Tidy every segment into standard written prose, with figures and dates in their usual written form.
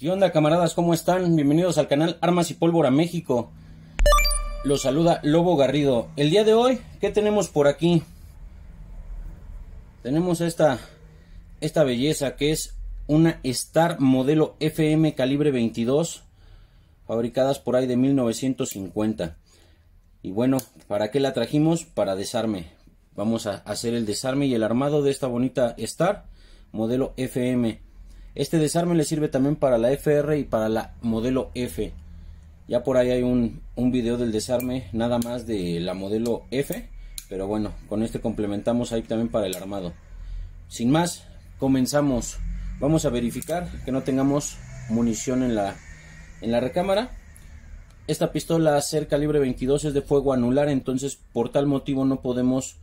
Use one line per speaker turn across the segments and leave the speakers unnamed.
¿Qué onda, camaradas? ¿Cómo están? Bienvenidos al canal Armas y Pólvora México. Los saluda Lobo Garrido. El día de hoy, ¿qué tenemos por aquí? Tenemos esta belleza que es una Star modelo FM calibre 22, fabricadas por ahí de 1950. Y bueno, ¿para qué la trajimos? Para desarme. Vamos a hacer el desarme y el armado de esta bonita Star modelo FM. Este desarme le sirve también para la FR y para la modelo F. Ya por ahí hay un video del desarme nada más de la modelo F, pero bueno, con este complementamos ahí también para el armado. Sin más, comenzamos. Vamos a verificar que no tengamos munición en la recámara. Esta pistola ser calibre 22 es de fuego anular, entonces por tal motivo no podemos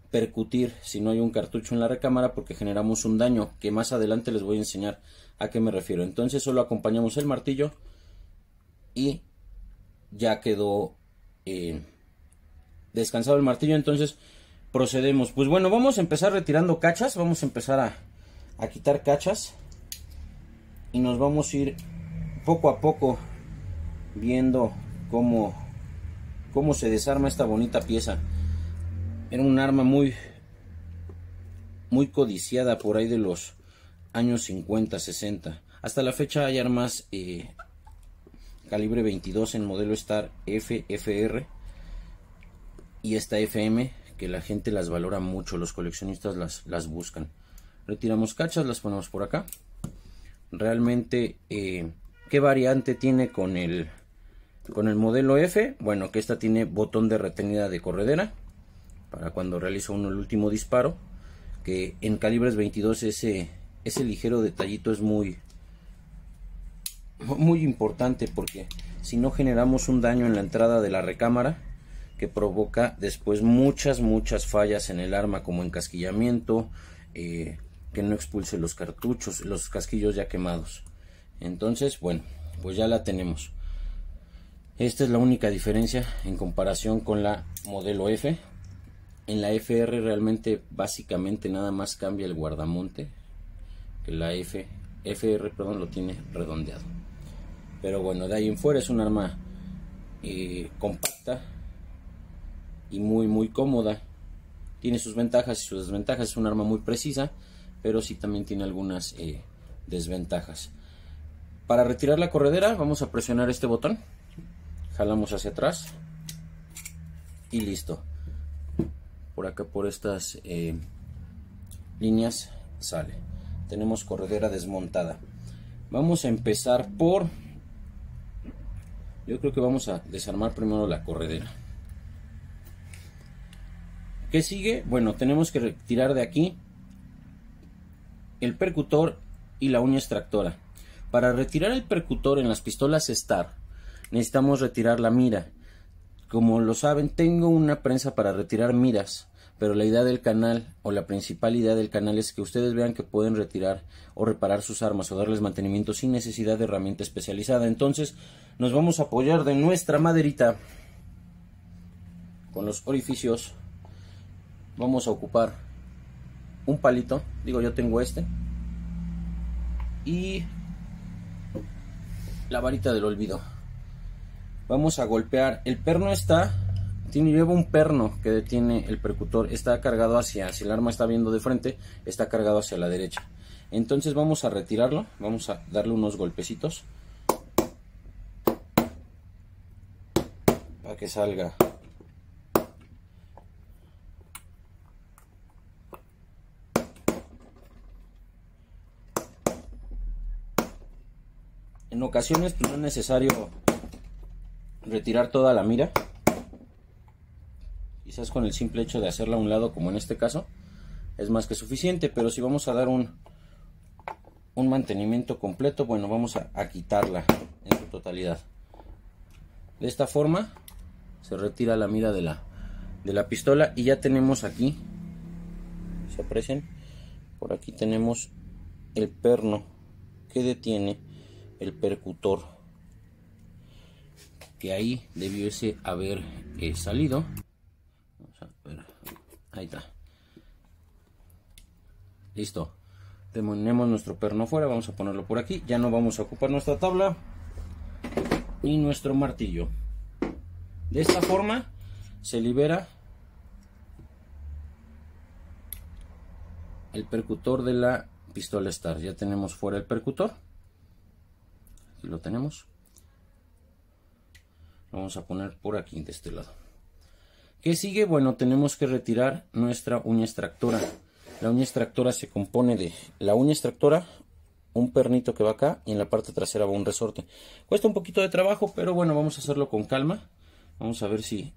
percutir si no hay un cartucho en la recámara, porque generamos un daño que más adelante les voy a enseñar a qué me refiero. Entonces solo acompañamos el martillo y ya quedó descansado el martillo. Entonces procedemos. Pues bueno, vamos a empezar retirando cachas. Vamos a empezar a quitar cachas y nos vamos a ir poco a poco viendo cómo se desarma esta bonita pieza. Era un arma muy codiciada por ahí de los años 50, 60. Hasta la fecha hay armas calibre 22 en modelo Star F, FR y esta FM, que la gente las valora mucho, los coleccionistas las buscan. Retiramos cachas, las ponemos por acá. Realmente, ¿qué variante tiene con el modelo F? Bueno, que esta tiene botón de retenida de corredera para cuando realiza uno el último disparo, que en calibres 22 ese ligero detallito es muy importante, porque si no generamos un daño en la entrada de la recámara que provoca después muchas fallas en el arma, como encasquillamiento, que no expulse los cartuchos, los casquillos ya quemados. Entonces, bueno, pues ya la tenemos. Esta es la única diferencia en comparación con la modelo F. En la FR realmente básicamente nada más cambia el guardamonte, que la FR, perdón, lo tiene redondeado. Pero bueno, de ahí en fuera es un arma compacta y muy cómoda. Tiene sus ventajas y sus desventajas. Es un arma muy precisa, pero sí también tiene algunas desventajas. Para retirar la corredera vamos a presionar este botón, jalamos hacia atrás y listo. Por acá, por estas líneas sale. Tenemos corredera desmontada. Vamos a empezar por... Yo creo que vamos a desarmar primero la corredera. ¿Qué sigue? Bueno, tenemos que retirar de aquí el percutor y la uña extractora. Para retirar el percutor en las pistolas Star necesitamos retirar la mira. Como lo saben, tengo una prensa para retirar miras, pero la idea del canal, o la principal idea del canal, es que ustedes vean que pueden retirar o reparar sus armas o darles mantenimiento sin necesidad de herramienta especializada. Entonces nos vamos a apoyar de nuestra maderita con los orificios. Vamos a ocupar un palito, digo, yo tengo este, y la varita del olvido. Vamos a golpear. El perno lleva un perno que detiene el percutor. Está cargado si el arma está viendo de frente, está cargado hacia la derecha. Entonces vamos a retirarlo. Vamos a darle unos golpecitos para que salga. En ocasiones pues no es necesario retirar toda la mira. Quizás con el simple hecho de hacerla a un lado, como en este caso, es más que suficiente. Pero si vamos a dar un mantenimiento completo, bueno, vamos a quitarla en su totalidad. De esta forma se retira la mira de la pistola y ya tenemos aquí, se aprecian, por aquí tenemos el perno que detiene el percutor, que ahí debiese haber salido. Vamos a ver. Ahí está. Listo. tenemos nuestro perno fuera, vamos a ponerlo por aquí. Ya no vamos a ocupar nuestra tabla y nuestro martillo. De esta forma se libera el percutor de la pistola Star. Ya tenemos fuera el percutor. Aquí lo tenemos. Lo vamos a poner por aquí, de este lado. ¿Qué sigue? Bueno, tenemos que retirar nuestra uña extractora. La uña extractora se compone de la uña extractora, un pernito que va acá, y en la parte trasera va un resorte. Cuesta un poquito de trabajo, pero bueno, vamos a hacerlo con calma. Vamos a ver si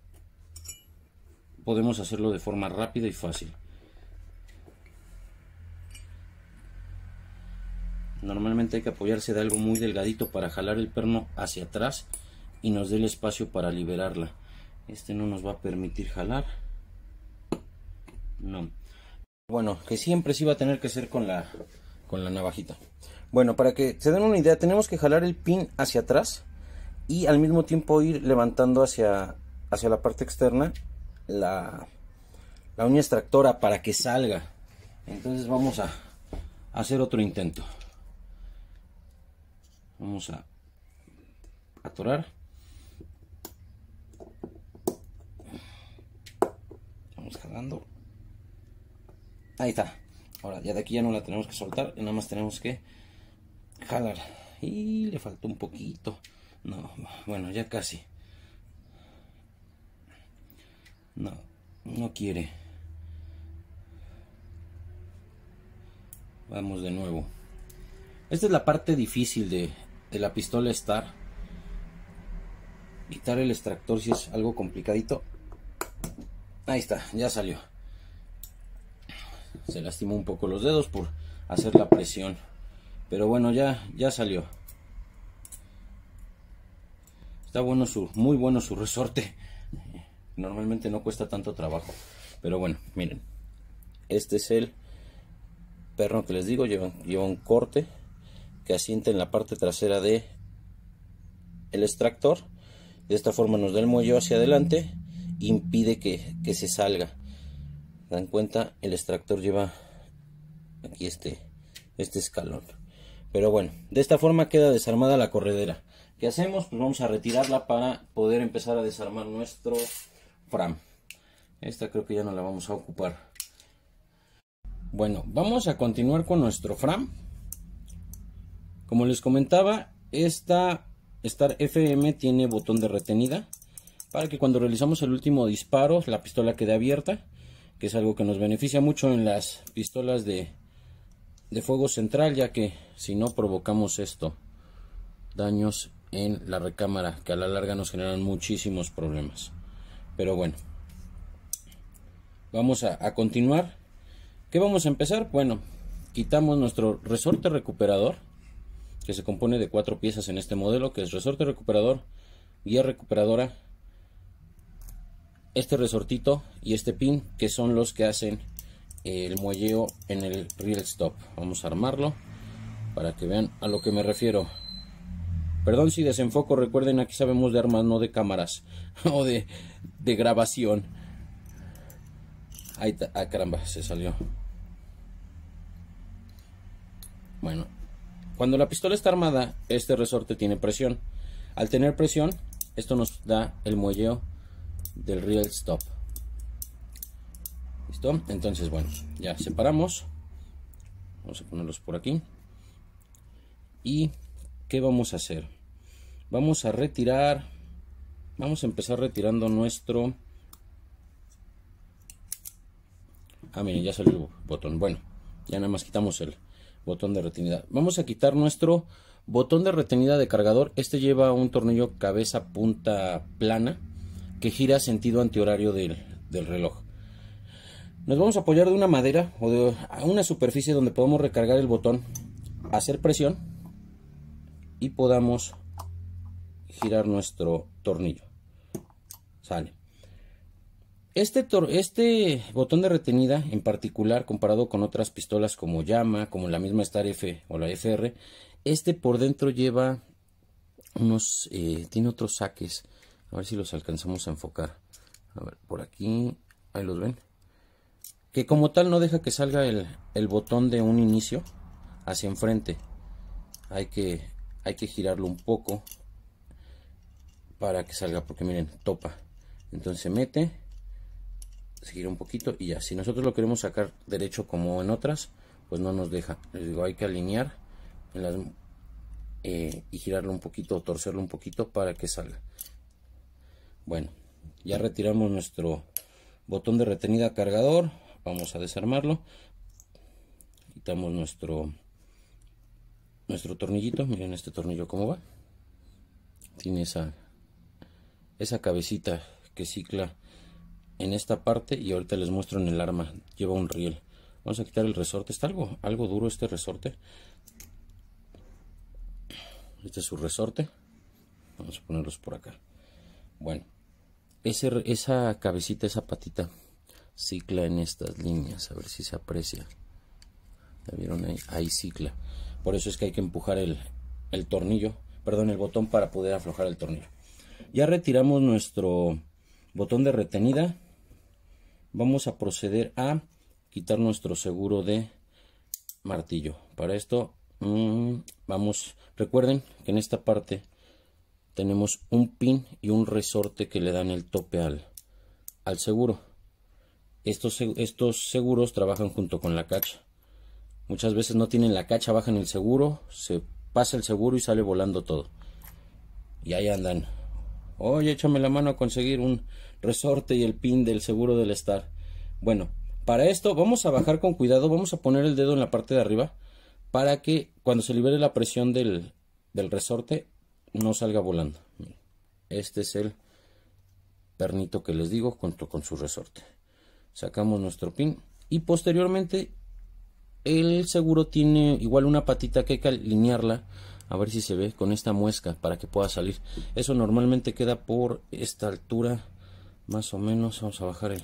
podemos hacerlo de forma rápida y fácil. Normalmente hay que apoyarse de algo muy delgadito para jalar el perno hacia atrás y nos dé el espacio para liberarla. Este no nos va a permitir jalar. No. Bueno, que siempre sí va a tener que ser con la navajita. Bueno, para que se den una idea, tenemos que jalar el pin hacia atrás y al mismo tiempo ir levantando hacia la parte externa la uña extractora para que salga. Entonces vamos a hacer otro intento. Vamos a atorar. Vamos jalando. Ahí está. Ahora ya de aquí ya no la tenemos que soltar, nada más tenemos que jalar. Y le faltó un poquito. No, bueno, ya casi. No quiere. Vamos de nuevo. Esta es la parte difícil de la pistola Star. Quitar el extractor si es algo complicadito. Ahí está, ya salió. Se lastimó un poco los dedos por hacer la presión, pero bueno, ya salió. Está bueno, muy bueno su resorte. Normalmente no cuesta tanto trabajo, pero bueno, miren, este es el perno que les digo. Lleva un corte que asienta en la parte trasera de el extractor. De esta forma nos da el muelle hacia adelante, impide que se salga. Dan cuenta, el extractor lleva aquí este escalón. Pero bueno, de esta forma queda desarmada la corredera. ¿Qué hacemos? Pues vamos a retirarla para poder empezar a desarmar nuestro Fram. Esta creo que ya no la vamos a ocupar. Bueno, vamos a continuar con nuestro Fram. Como les comentaba, esta Star FM tiene botón de retenida para que cuando realizamos el último disparo la pistola quede abierta, que es algo que nos beneficia mucho en las pistolas de fuego central, ya que si no provocamos daños en la recámara, que a la larga nos generan muchísimos problemas. Pero bueno, vamos a continuar. ¿Qué vamos a empezar? Bueno, quitamos nuestro resorte recuperador, que se compone de 4 piezas en este modelo, que es resorte recuperador, guía recuperadora, este resortito y este pin, que son los que hacen el muelleo en el reel stop. Vamos a armarlo para que vean a lo que me refiero. Perdón si desenfoco, recuerden, aquí sabemos de armas, no de cámaras o de grabación. Ahí está. Ah, caramba, se salió. Bueno, cuando la pistola está armada, este resorte tiene presión. Al tener presión, esto nos da el muelleo del reel stop. ¿Listo? Entonces, bueno, ya separamos. Vamos a ponerlos por aquí. ¿Y qué vamos a hacer? Vamos a retirar. Vamos a empezar retirando nuestro... Ah, miren, ya salió el botón. Bueno, ya nada más quitamos el botón de retenida. Vamos a quitar nuestro botón de retenida de cargador. Este lleva un tornillo cabeza punta plana que gira sentido antihorario del reloj. Nos vamos a apoyar de una madera o de una superficie donde podamos recargar el botón, hacer presión y podamos girar nuestro tornillo. Sale. Este botón de retenida en particular, comparado con otras pistolas como Llama, como la misma Star F o la FR, este por dentro lleva unos, tiene otros saques. A ver si los alcanzamos a enfocar. A ver, por aquí, ahí los ven. Que como tal no deja que salga el botón de un inicio. hacia enfrente. Hay que girarlo un poco para que salga, porque miren, topa. Entonces se mete, se gira un poquito y ya. Si nosotros lo queremos sacar derecho como en otras, pues no nos deja. Les digo, hay que alinear en las, y girarlo un poquito o torcerlo un poquito para que salga. Bueno, ya retiramos nuestro botón de retenida cargador. Vamos a desarmarlo. Quitamos nuestro tornillito. Miren este tornillo cómo va. Tiene esa cabecita que cicla en esta parte, y ahorita les muestro en el arma. Lleva un riel. Vamos a quitar el resorte. Está algo duro este resorte. Este es su resorte. Vamos a ponerlos por acá. Bueno, esa cabecita, esa patita cicla en estas líneas. A ver si se aprecia. ¿La vieron ahí? Ahí cicla. Por eso es que hay que empujar el tornillo, perdón, el botón, para poder aflojar el tornillo. Ya retiramos nuestro botón de retenida. Vamos a proceder a quitar nuestro seguro de martillo. Para esto recuerden que en esta parte tenemos un pin y un resorte que le dan el tope al seguro. Estos seguros trabajan junto con la cacha. Muchas veces no tienen la cacha, bajan el seguro, se pasa el seguro y sale volando todo. Y ahí andan. Oye, échame la mano a conseguir un resorte y el pin del seguro del Star. Bueno, para esto vamos a bajar con cuidado. Vamos a poner el dedo en la parte de arriba para que cuando se libere la presión del resorte no salga volando. Este es el pernito que les digo junto con su resorte. Sacamos nuestro pin y posteriormente el seguro tiene igual una patita que hay que alinearla, a ver si se ve, con esta muesca para que pueda salir. Eso normalmente queda por esta altura, más o menos. Vamos a bajar el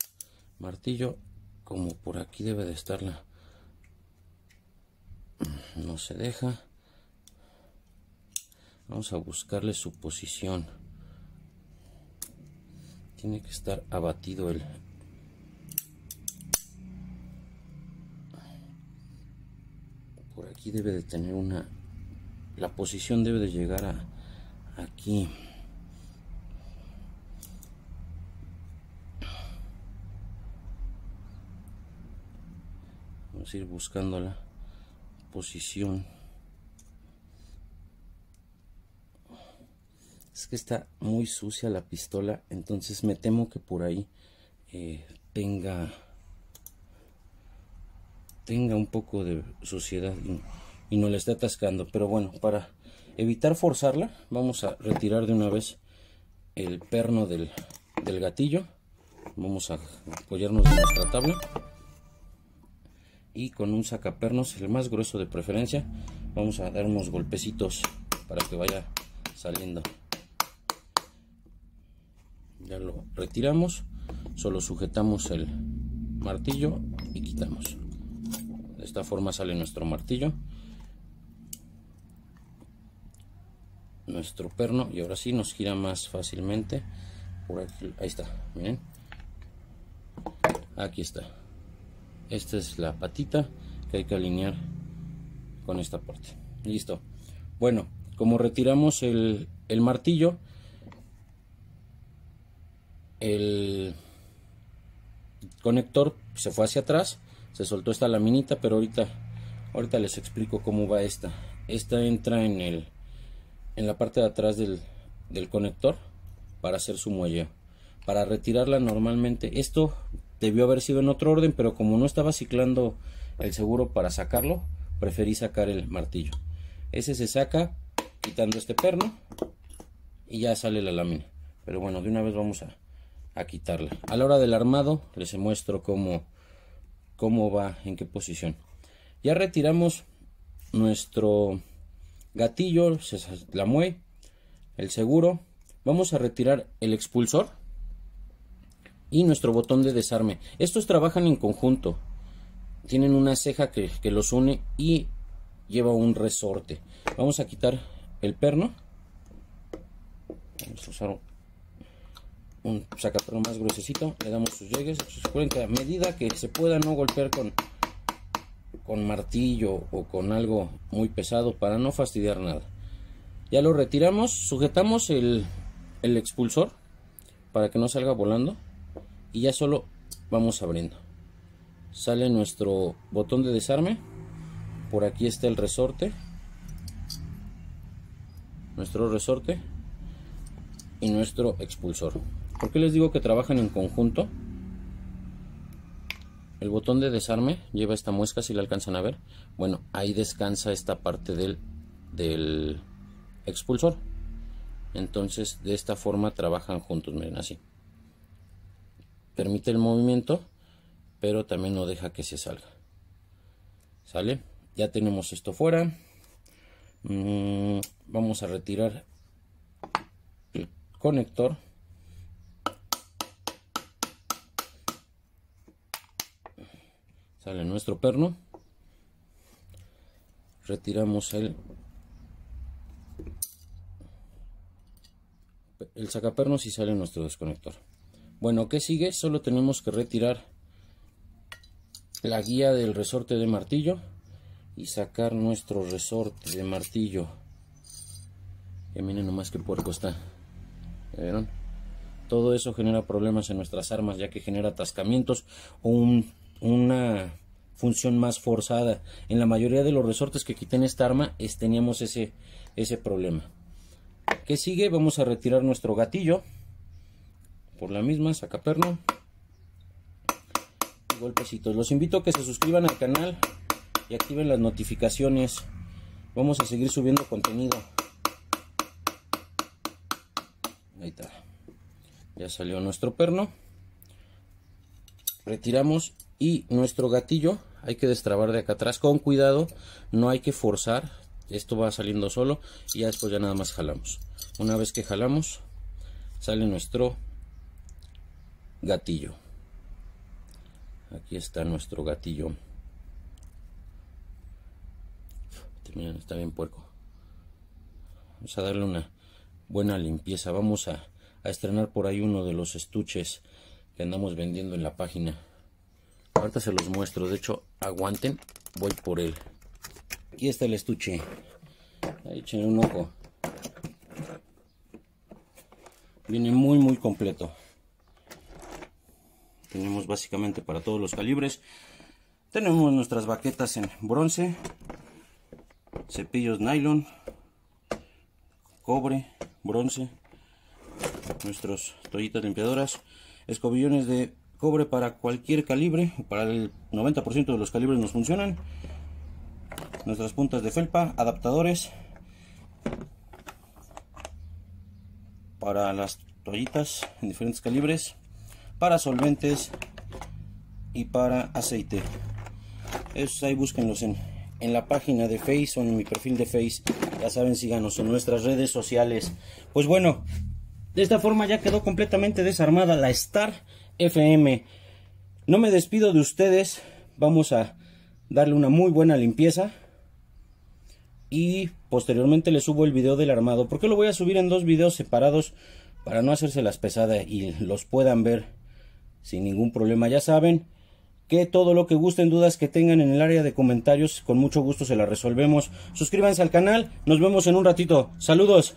martillo, como por aquí debe de estarla. No se deja. Vamos a buscarle su posición. Tiene que estar abatido el... Por aquí debe de tener una... La posición debe de llegar a aquí. Vamos a ir buscando la posición. Es que está muy sucia la pistola, entonces me temo que por ahí tenga un poco de suciedad y no le esté atascando. Pero bueno, para evitar forzarla, vamos a retirar de una vez el perno del gatillo. Vamos a apoyarnos de nuestra tabla y con un sacapernos, el más grueso de preferencia, vamos a dar unos golpecitos para que vaya saliendo. Ya lo retiramos, solo sujetamos el martillo y quitamos. De esta forma sale nuestro martillo, nuestro perno, y ahora sí nos gira más fácilmente. Por aquí, ahí está, miren, aquí está. Esta es la patita que hay que alinear con esta parte. Listo. Bueno, como retiramos el martillo, el conector se fue hacia atrás, se soltó esta laminita, pero ahorita les explico cómo va esta. Esta entra en la parte de atrás del conector para hacer su muelleo. Para retirarla normalmente, esto debió haber sido en otro orden, pero como no estaba ciclando el seguro para sacarlo, preferí sacar el martillo. Ese se saca quitando este perno y ya sale la lámina. Pero bueno, de una vez vamos a quitarla. A la hora del armado les muestro cómo va, en qué posición. Ya retiramos nuestro gatillo, la muelle, el seguro. Vamos a retirar el expulsor y nuestro botón de desarme. Estos trabajan en conjunto, tienen una ceja que los une y lleva un resorte. Vamos a quitar el perno. Vamos a usar un sacaperno más gruesecito, le damos sus llegues. Recuerden que a medida que se pueda no golpear con martillo o con algo muy pesado para no fastidiar nada. Ya lo retiramos, sujetamos el expulsor para que no salga volando y ya solo vamos abriendo. Sale nuestro botón de desarme, por aquí está el resorte, nuestro resorte y nuestro expulsor. ¿Por qué les digo que trabajan en conjunto? El botón de desarme lleva esta muesca, si la alcanzan a ver. Bueno, ahí descansa esta parte del expulsor. Entonces de esta forma trabajan juntos, miren, así. Permite el movimiento, pero también no deja que se salga. ¿Sale? Ya tenemos esto fuera. Vamos a retirar el conector. Sale nuestro perno. Retiramos el sacapernos y sale nuestro desconector. Bueno, ¿qué sigue? Solo tenemos que retirar la guía del resorte de martillo y sacar nuestro resorte de martillo. Que miren nomás qué puerco está. ¿Vieron? Todo eso genera problemas en nuestras armas, ya que genera atascamientos o una función más forzada. En la mayoría de los resortes que quité en esta arma teníamos ese problema. ¿Qué sigue? Vamos a retirar nuestro gatillo por la misma, sacaperno y golpecitos. Los invito a que se suscriban al canal y activen las notificaciones. Vamos a seguir subiendo contenido. Ahí está. Ya salió nuestro perno. Retiramos y nuestro gatillo hay que destrabar de acá atrás con cuidado, no hay que forzar. Esto va saliendo solo y ya después ya nada más jalamos. Una vez que jalamos sale nuestro gatillo. Aquí está nuestro gatillo. Miren, está bien puerco. Vamos a darle una buena limpieza. Vamos a estrenar por ahí uno de los estuches que andamos vendiendo en la página. Ahorita se los muestro, de hecho aguanten, voy por él. Aquí está el estuche, ahí échenle un ojo. Viene muy completo. Tenemos básicamente para todos los calibres. Tenemos nuestras baquetas en bronce, cepillos nylon, cobre, bronce, nuestras toallitas limpiadoras, escobillones de cobre para cualquier calibre, para el 90% de los calibres nos funcionan. Nuestras puntas de felpa, adaptadores para las toallitas en diferentes calibres, para solventes y para aceite. Esos ahí búsquenlos en la página de Face o en mi perfil de Face. Ya saben, síganos en nuestras redes sociales. Pues bueno, de esta forma ya quedó completamente desarmada la Star FM. No me despido de ustedes, vamos a darle una muy buena limpieza y posteriormente les subo el video del armado, porque lo voy a subir en dos videos separados para no hacérselas pesada y los puedan ver sin ningún problema. Ya saben que todo lo que gusten, dudas que tengan en el área de comentarios, con mucho gusto se las resolvemos. Suscríbanse al canal, nos vemos en un ratito. Saludos.